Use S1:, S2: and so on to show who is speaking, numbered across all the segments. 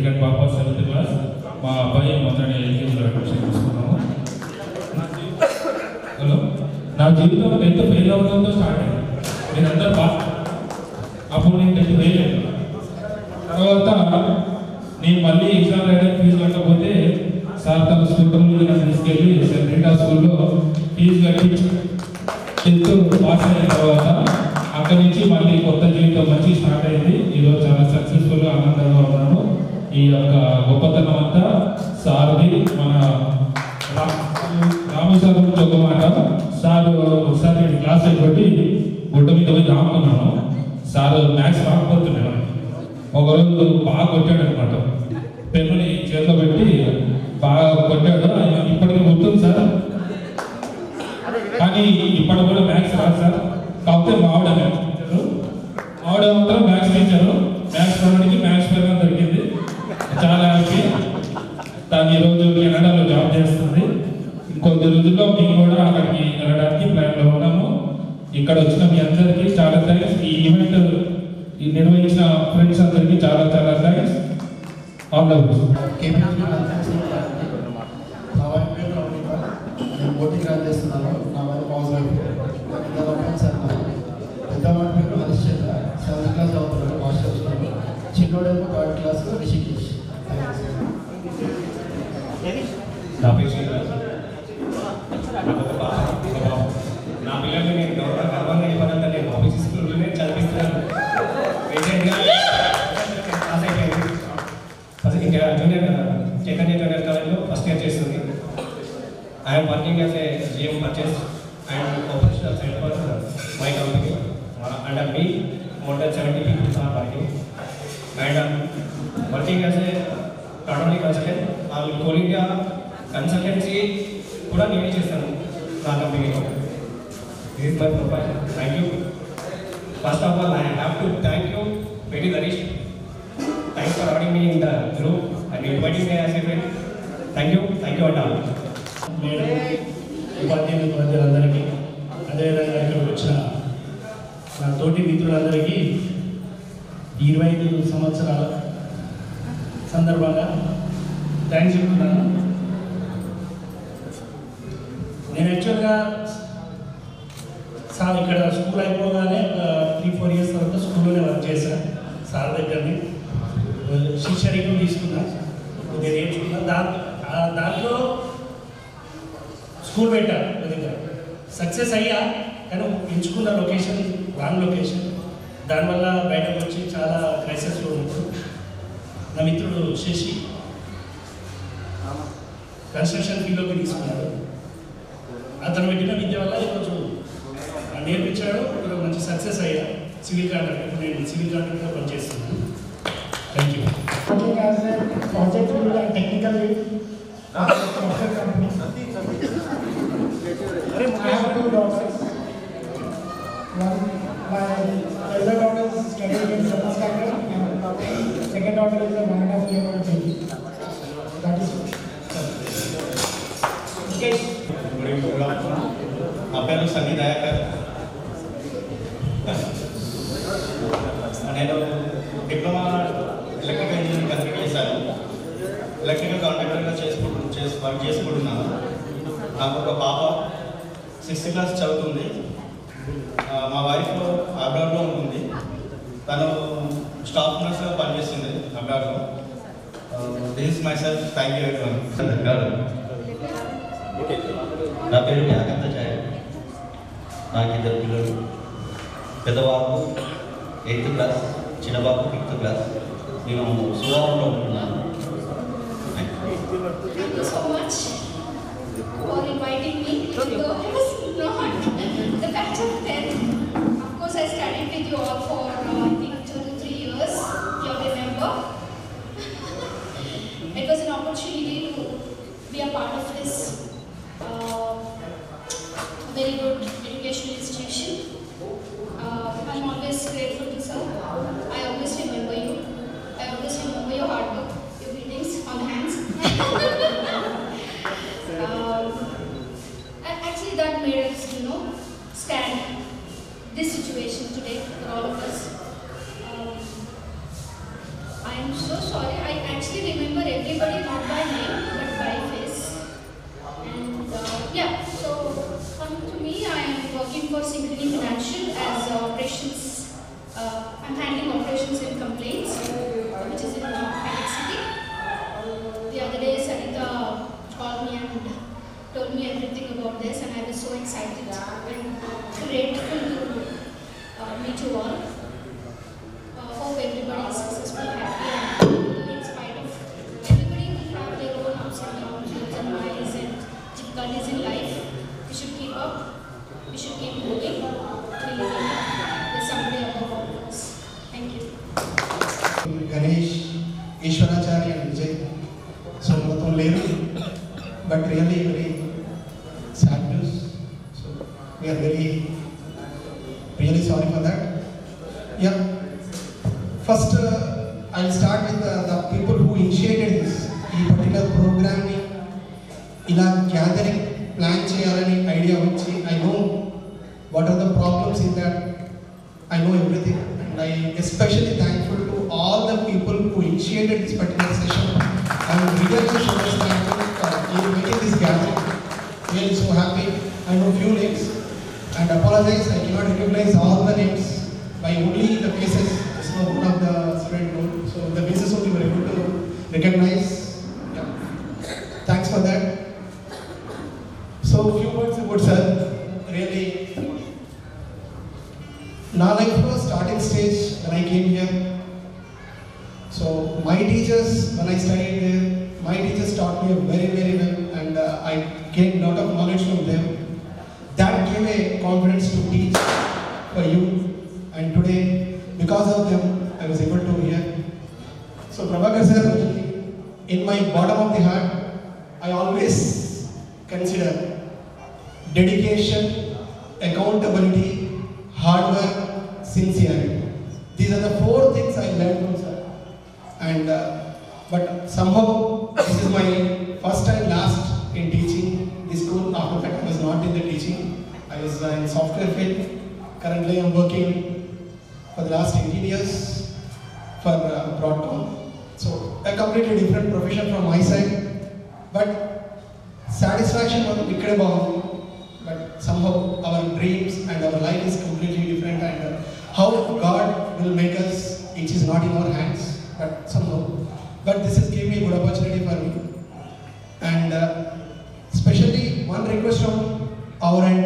S1: Second పాప 7th class, మా అబ్బాయి మొదటి ఎల్కేజీలో అడ్మిషన్ తీసుకున్నాము. హలో, నా జీవితం 10th ఫెయిల్ అవడంతో స్టార్ట్ అయింది. నేనంతా పాస్, అప్పుడు నేను 10th ఫెయిల్ అయ్యాను. తర్వాత నేను మళ్ళీ ఎగ్జామ్ రాయడానికి ఫీజు కట్టకపోతే సార్ తన స్కూటర్లో నన్ను తీసుకెళ్ళి సెంట్ రీటా స్కూల్లో ఫీజు కట్టి 10th పాస్ అయిన తర్వాత అక్కడి నుంచి మళ్ళీ కొత్త జీవితం మంచి స్టార్ట్ అయింది. ఈరోజు చాలా సక్సెస్ఫుల్గా ఆనందంగా ఉన్నాను. ఈ యొక్క గొప్పతనం అంతా సార్ది. మన రాము సార్ గురించి ఒక మాట. సార్ ఒకసారి నేను క్లాస్ అయిపోయి గుడ్డ మీద పోయి రాముకున్నాను. Sir maths రాకపోతున్నాను. ఒకరోజు బాగా కొట్టాడు అనమాట. పెన్నుని చేతిలో పెట్టి బాగా కొట్టాడు. ఆయన ఇప్పటికీ గుర్తుంది సార్, కానీ ఇప్పటి కూడా మ్యాథ్స్ రాదు సార్. కాకపోతే మావిడ మ్యాథ్స్ టీచరు, మావిడ మాత్రం మ్యాథ్స్ టీచరు. మ్యాథ్స్ రావడానికి మ్యాథ్స్ పేరు దొరికింది. చాలా హ్యాపీ. తను ఈరోజు కెనడాలో జాబ్ చేస్తుంది. ఇంకొద్ది రోజుల్లో మేము కూడా అక్కడికి వెళ్ళడానికి ప్లాన్లో ఉన్నాము. ఇక్కడ వచ్చిన మీ అందరికీ చాలా థ్యాంక్స్. ఈ ఈవెంట్ నిర్వహించిన ఫ్రెండ్స్ అందరికీ చాలా చాలా thanks. All the best.
S2: Voting run చేస్తున్నాను. నా వైపు హౌస్ వైఫ్ పెద్దవాడి పేరు హరిశ్చంద్ర, 7th క్లాస్ చదువుతున్నాడు, మాస్టర్స్. చిన్నోడేమో 3rd class Rishikesh.
S3: నా పిల్లల్ని నేను గర్వంగా ఇవ్వాలంటే నేను ఆఫీస్ స్కూల్లోనే చదివిస్తున్నాను. ఫస్ట్ ఇంకా జూనియర్ చైతన్య జూనియర్ కాలేజ్లో ఫస్ట్ ఇయర్ చేస్తుంది. I'm working as a GM purchase and professional side for my company. And me more than 70 people are working. And I'm working as a not only consultant, I'll Coal India consultancy కూడా నేనే చేస్తాను నా కంపెనీలో. This is my profile. Thank you. First of all I have to thank you very Harish. Thanks for having me in the group and inviting me as a friend. Thank you and all.
S4: ఉపాధ్యాయులందరికీ, అదేవిధంగా ఇక్కడికి వచ్చిన నా తోటి మిత్రులందరికీ 25 సంవత్సరాల సందర్భంగా thanks చెప్తున్నాను. నేను యాక్చువల్గా సార్ ఇక్కడ స్కూల్ అయిపోగానే 3-4 years తర్వాత స్కూల్లోనే వర్క్ చేశాను. సార్ దగ్గరని శిష్యరికం తీసుకున్నా, కొద్దిగా నేర్చుకున్నా. దాంట్లో స్కూల్ పెట్టాను. కొద్దిగా సక్సెస్ అయ్యా, కానీ ఎంచుకున్న లొకేషన్ రాంగ్ లొకేషన్. దానివల్ల బయటకు వచ్చి చాలా క్రైసిస్లో ఉంటుంది. నా మిత్రుడు శశి కన్స్ట్రక్షన్ ఫీల్డ్లోకి తీసుకున్నాడు. అతను పెట్టిన విద్య వల్ల ఈరోజు నేర్పించాడు. ఇప్పుడు మంచి సక్సెస్ అయ్యా. సివిల్ కాంట్రాక్టర్, నేను సివిల్ కాంట్రాక్టర్గా పనిచేస్తున్నాను. Thank you.
S5: Project lead and technical lead. Company. I have 2 daughters. One, my elder daughter is studying in 7th standard, and second daughter is a 1.5-year-old baby. That is okay.
S6: నా పేరు సన్నీ దయాకర్. నేను diploma electrical engineering complete చేశాను. Electrical కాంట్రాక్టర్గా work చేసుకుంటున్నాను. నాకు ఒక పాప 6th class చదువుతుంది. మా వైఫ్ అబ్రాడ్లో ఉంటుంది. తను స్టాఫ్ నర్స్గా పనిచేస్తుంది అబ్రాడ్లో. This is myself. Thank you everyone.
S7: నా పేరు త్యాగంత ఛాయ. నాకు 2 పిల్లలు. పెద్దబాబు 8th క్లాస్, చిన్నబాబు 5th క్లాస్. నేను సువారంలో ఉంటున్నాను.
S8: Thank you so much for inviting me. Though I was not the batch of 10. Of course, I studied with you all for I think 2 to 3 years. You remember? It was an opportunity to be a part of this very good educational institution. I'm always grateful to sir. I always remember you. I always remember your hard work, your beatings on the hands. Actually, that made us, stand this situation today for all of us. I am so sorry. I actually
S9: Bhattacharya and Vijay. So మొత్తం లేరు, but really very sad news. So we are really sorry for that. Yeah. First, I'll start with the people who initiated this. ఈ particular ప్రోగ్రామ్ని ఇలా gathering plan చేయాలని idea వచ్చి I know what are the problems in that. I know everything, and I especially thankful to all the people who initiated this particular session. I am really thankful for making this gathering. Really so happy. I know few names and apologize, I cannot recognize all the names by only the faces. So one of the student known, so the faces only were able to recognize. Yeah. Thanks for that. So few words about sir. Really, నా లైఫ్లో starting stage when I came here. So my teachers, when I studied there, my teachers taught me very well, and I gained lot of knowledge from them. That gave a confidence to teach for you, and today because of them I was able to hear. So Prabhakar sir, in my bottom of the heart, I always consider dedication, accountability, hard work, sincerity. These are the 4 things I learned from sir. And but somehow this is my first and last in teaching this school. After that, I was not in the teaching. I was in software field. Currently, I am working for the last 18 years for Broadcom. So a completely different profession from my side. But satisfaction was ikkade baagundi. But somehow our dreams and our life is completely different, and how God will make us, it is not in our hands, but somehow. But this has given me a good opportunity for me. And especially one request from our end,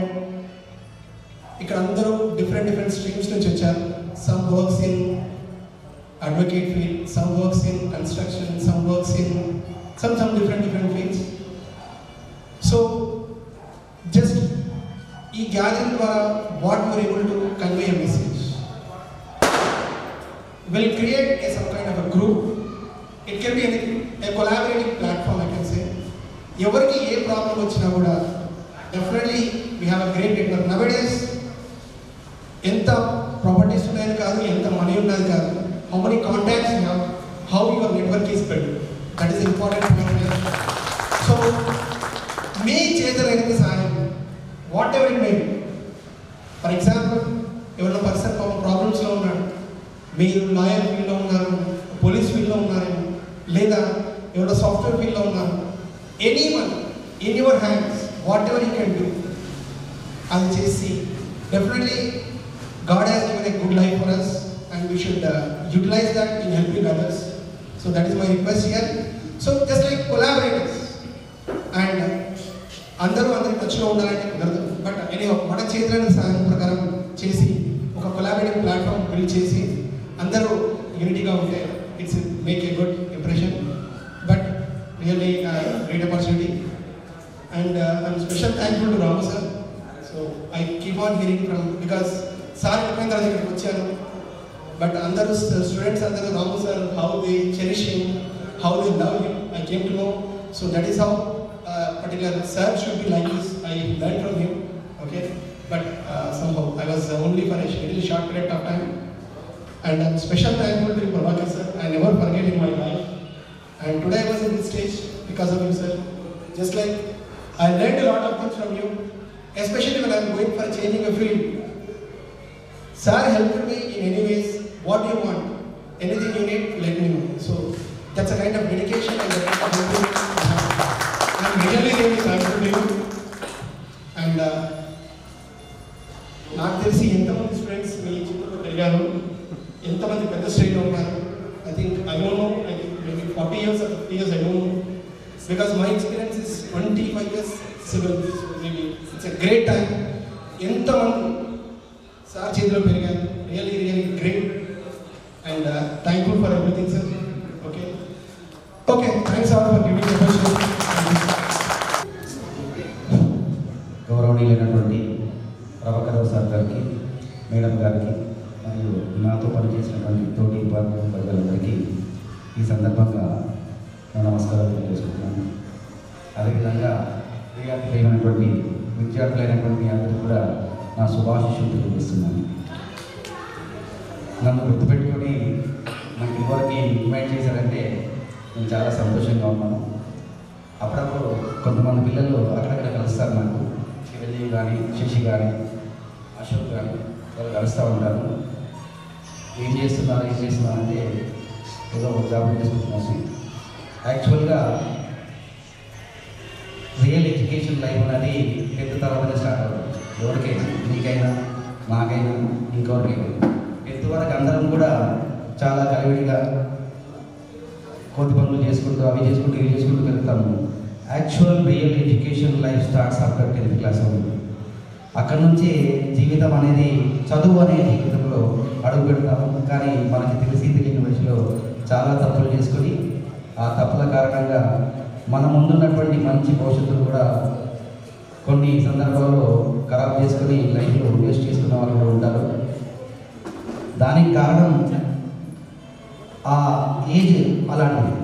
S9: ఇక్కడ అందరూ different streams నుంచి వచ్చారు. Some works in advocate field, some works in construction, some works in some different fields. So just ఈ gathering ద్వారా what we are able to convey a message will create some kind of a group. It can be a collaborative platform, I can say. ఎవరికి ఏ problem వచ్చినా కూడా definitely we have a great network. Nowadays ఎంత properties ఉన్నాయని కాదు, ఎంత money ఉన్నది కాదు, how many contacts you have, how your network is built, that is important point. So మీ చేతనైన సహాయం whatever it may be. For example, ఎవరైనా పర్సన్ ప్రాబ్లమ్స్లో ఉన్నాడు, మీరు లాయర్ ఫీల్డ్లో ఉన్నారు, పోలీస్ ఫీల్డ్లో ఉన్నారు, లేదా ఎవరైనా సాఫ్ట్వేర్ ఫీల్డ్లో ఉన్నారు, anyone in your hands whatever you can do అది చేసి definitely God has given a good life for us, and we should utilise that in helping others. So that is my request here. So just like collaborators, and అందరూ అందరి టచ్లో ఉండాలంటే కుదరదు, but anyhow మన చేతులైన సహాయం ప్రకారం చేసి ఒక కొలాబరేటివ్ ప్లాట్ఫామ్ బిల్డ్ చేసి అందరూ యూనిటీగా ఉంటే it's make a good impression. But really great opportunity, and I'm special thankful to Ramu sir. So I keep on hearing from, because sir చెప్పిన తర్వాత ఇక్కడికి వచ్చాను, బట్ అందరూ స్టూడెంట్స్ అందరూ Ramu sir how they cherish him, how they love him, I came to know. So that is how particular sir should be like this. I learned from him, okay, but somehow I was only for a little short period of time, and I'm special thankful to Prabhakar sir. I never forget in my life, and today I was in this stage because of you sir. Just like I learned a lot of things from you, especially when I'm going for changing a field. Sir helped me in any ways. What you want, anything you need, let me know. So that's a kind of dedication and a kind of helping. I'm really thankful to you. And నాకు తెలిసి ఎంతమంది students మీ చిత్రంలో పెరిగారు, ఎంతమంది పెద్ద స్టేజ్లో ఉన్నారు. I think I don't know, maybe 40 years or 50 years, I don't know, because my experience is 25 years civil. So maybe it's a great time. ఎంతమంది సార్ చేతిలో పెరిగారు, really great, and thankful for everything sir. Okay thanks all for giving opportunity.
S10: గౌరవనీయులైనటువంటి Prabhakar sir గారికి, madam గారికి, మరియు నాతో పనిచేసినటువంటి తోటి విభాగం ప్రజలందరికీ ఈ సందర్భంగా నమస్కారాలు తెలియజేసుకుంటున్నాను. అదేవిధంగా ప్రియమైనటువంటి విద్యార్థులైనటువంటి మీ అందరికీ కూడా నా శుభాశిష్యులు తెలియజేస్తున్నాను. నన్ను గుర్తుపెట్టుకొని నాకు ఇదివరకు ఇన్వైట్ చేశారంటే నేను చాలా సంతోషంగా ఉన్నాను. అప్పుడప్పుడు కొంతమంది పిల్లలు అక్కడక్కడ కలుస్తారు నాకు, చిరంజీవి కానీ, శశి కానీ, అశోక్ కానీ వాళ్ళు కలుస్తూ ఉంటారు. ఏం చేస్తున్నారు అంటే ఏదో జాబ్ చేసుకుంటున్నాను. యాక్చువల్గా రియల్ ఎడ్యుకేషన్ లైఫ్ అనేది 10th తర్వాత స్టార్ట్ అవుతుంది. ఎవరికైనా, నీకైనా, నాకైనా, ఇంకొకరికైనా 10th వరకు అందరం కూడా చాలా కలివిడిగా కోతి పనులు చేసుకుంటూ అవి చేసుకుంటూ ఇవి చేసుకుంటూ వెళ్తాము. Actual real education life starts after 10th class అవుతుంది. అక్కడి నుంచి జీవితం అనేది, చదువు అనే జీవితంలో అడుగు పెడతాము. కానీ మనకి తెలియని వయసులో చాలా తప్పులు చేసుకొని ఆ తప్పుల కారణంగా మన ముందున్నటువంటి మంచి భవిష్యత్తును కూడా కొన్ని సందర్భాల్లో ఖరాబ్ చేసుకొని లైఫ్లో వేస్ట్ చేసుకున్న వాళ్ళు కూడా ఉంటారు. దానికి కారణం ఆ ఏజ్ అలాంటిది.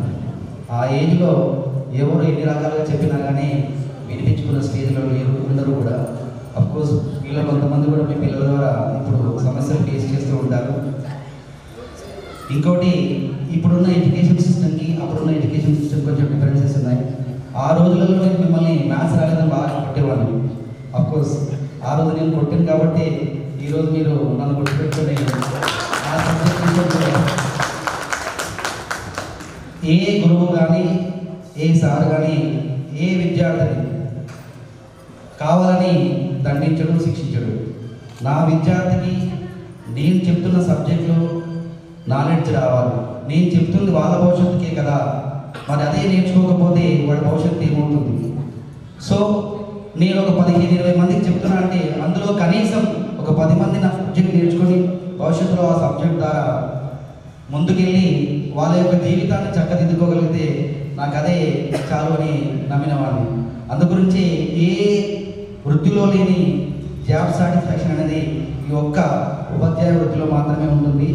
S10: ఆ ఏజ్లో ఎవరు ఎన్ని రకాలుగా చెప్పినా కానీ వినిపించుకున్న స్టేజ్లో లేరు అందరూ కూడా. అఫ్కోర్స్ వీళ్ళ కొంతమంది కూడా మీ పిల్లల ద్వారా ఇప్పుడు సమస్యలు ఫేస్ చేస్తూ ఉంటారు. ఇంకోటి, ఇప్పుడున్న ఎడ్యుకేషన్ సిస్టమ్కి అప్పుడున్న ఎడ్యుకేషన్ సిస్టమ్ కొంచెం డిఫరెన్సెస్ ఉన్నాయి. ఆ రోజులలో నేను మిమ్మల్ని మ్యాథ్స్ రాలేదని బాగా కొట్టేవాడిని. అఫ్కోర్స్ ఆ రోజు నేను కొట్టాను కాబట్టి ఈరోజు మీరు నన్ను గుర్తుపెట్టుకుని ఆ సబ్జెక్ట్ విషయంలో ఏ గురువు కానీ, ఏ సార్ కానీ, ఏ విద్యార్థిని కావాలని దండించడు, శిక్షించడు. నా విద్యార్థికి నేను చెప్తున్న సబ్జెక్టులో నాలెడ్జ్ రావాలి. నేను చెప్తుంది వాళ్ళ భవిష్యత్తుకే కదా, మరి అదే నేర్చుకోకపోతే వాడి భవిష్యత్తు ఏమవుతుంది? సో నేను ఒక 15-20 మందికి చెప్తున్నా అంటే అందులో కనీసం ఒక 10 మంది నా సబ్జెక్ట్ నేర్చుకొని భవిష్యత్తులో ఆ సబ్జెక్ట్ ద్వారా ముందుకెళ్ళి వాళ్ళ యొక్క జీవితాన్ని చక్కదిద్దుకోగలిగితే నాకు అదే చాలు అని నమ్మిన వాడిని. అందుగురించి ఏ వృత్తిలో లేని జాబ్ సాటిస్ఫాక్షన్ అనేది ఈ ఒక్క ఉపాధ్యాయ వృత్తిలో మాత్రమే ఉంటుంది.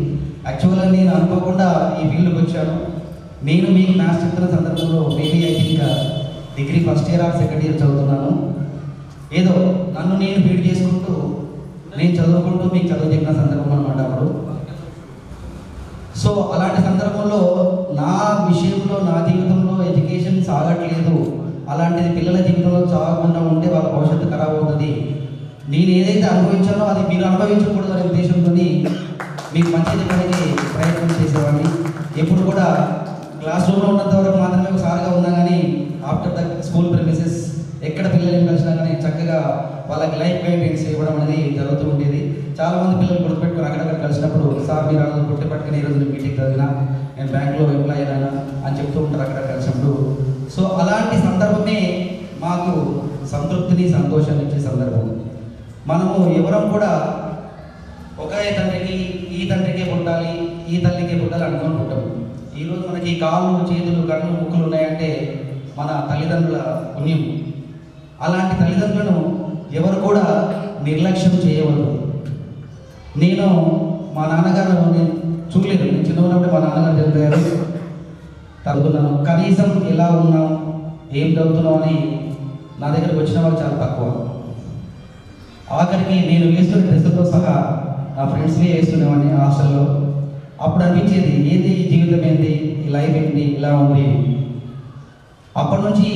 S10: యాక్చువల్గా నేను అనుకోకుండా ఈ ఫీల్డ్కి వచ్చాను. నేను మీకు మ్యాథ్స్ చెప్తున్న సందర్భంలో maybe I think degree first year are second year చదువుతున్నాను. ఏదో నన్ను నేను ఫీడ్ చేసుకుంటూ నేను చదువుకుంటూ మీకు చదువు చెప్పిన సందర్భం అనమాట అప్పుడు. సో అలాంటి సందర్భంలో నా విషయంలో, నా జీవితంలో ఎడ్యుకేషన్ సాగట్లేదు, అలాంటిది పిల్లల జీవితంలో సాగకుండా ఉంటే వాళ్ళ భవిష్యత్తు ఖరాబ్ అవుతుంది. నేను ఏదైతే అనుభవించానో అది మీరు అనుభవించకూడదు అనే ఉద్దేశంతో మీకు మంచి చెప్పడానికి ప్రయత్నం చేసేవాడిని. ఎప్పుడు కూడా క్లాస్ రూమ్లో ఉన్నంత వరకు మాత్రమే ఒక సార్గా ఉన్నా కానీ ఆఫ్టర్ ద స్కూల్ ప్రెమిసెస్ ఎక్కడ పిల్లలు కలిసినా కానీ చక్కగా వాళ్ళకి లైఫ్ గైడెన్స్ ఇవ్వడం అనేది జరుగుతూ ఉండేది. చాలామంది పిల్లలు గుర్తుపెట్టుకుని అక్కడక్కడ కలిసినప్పుడు, సార్ మీరు అలా కొట్టి పట్టుకుని ఈరోజు నేను మీటింగ్ చదివినా, నేను బ్యాంక్లో ఎంప్లాయ్ అయినా అని చెప్తూ ఉంటారు అక్కడ కలిసినప్పుడు. సో అలాంటి సందర్భమే మాకు సంతృప్తిని, సంతోషాన్ని ఇచ్చే సందర్భం. మనము ఎవరం కూడా ఒకే తండ్రికి, ఈ తండ్రికే పుట్టాలి, ఈ తల్లికే పుట్టాలి అనుకుని పుట్టాము. ఈరోజు మనకి కాళ్ళు, చేతులు, కళ్ళు, ముక్కులు ఉన్నాయంటే మన తల్లిదండ్రుల పుణ్యం. అలాంటి తల్లిదండ్రులను ఎవరు కూడా నిర్లక్ష్యం చేయవద్దు. నేను మా నాన్నగారు నేను చూడలేదు, నేను చిన్న ఉన్నప్పుడు మా నాన్నగారు చనిపోయారు, చదువుకున్నాను. కనీసం ఎలా ఉన్నాం, ఏం చదువుతున్నాం అని నా దగ్గరకు వచ్చిన వాళ్ళు చాలా తక్కువ. ఆఖరికి నేను వేస్తున్న డ్రెస్సులతో సహా నా ఫ్రెండ్స్ని వేస్తునేవాడిని హాస్టల్లో. అప్పుడు అనిపించేది ఏంటి ఈ జీవితం, ఏంటి ఈ లైఫ్, ఏంటి ఇలా ఉంది. అప్పటి నుంచి